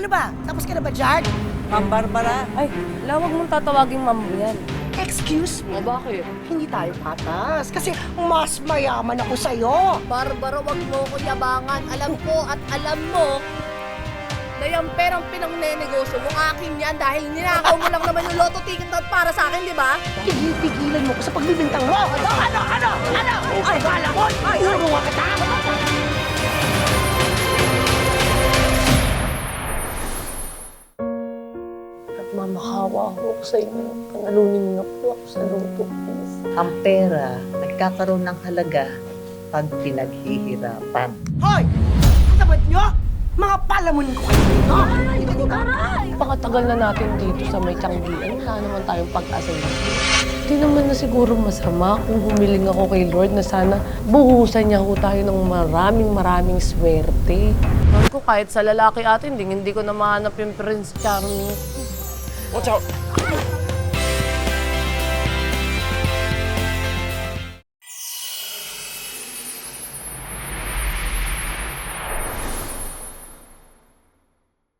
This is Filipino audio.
Ano ba? Tapos ka na ba, Jard? Ma'am Barbara. Ay, lawag mong tatawagin ma'am yan. Excuse me. O bakit? Hindi tayo patas. Kasi mas mayaman ako sa'yo. Barbara, wag mo ko yabangan. Alam ko at alam mo na yung perang pinangnenegosyo mo, akin yan dahil ninakaw mo lang naman yung lotto ticket na para sa akin, di ba? Tigil-tigilan mo ko sa pagbibintang mo. Ano? Ay, bala mo! Ay, urungan kita! Nagmamakawa ako sa inyo. Panalunin niyo po ako sa luto, please. Ang pera, nagkakaroon ng halaga pag pinaghihirapan. Hoy! Katabad nyo! Mga palamon ko kayo dito! Napakatagal na natin dito sa may tiyanggian. Wala naman tayong pag-asa na. Hindi naman na siguro masama kung humiling ako kay Lord na sana buhusan niya ho tayo ng maraming swerte. Lord ko, kahit sa lalaki atin, hindi ko na mahanap yung Prince Charming. Watch out!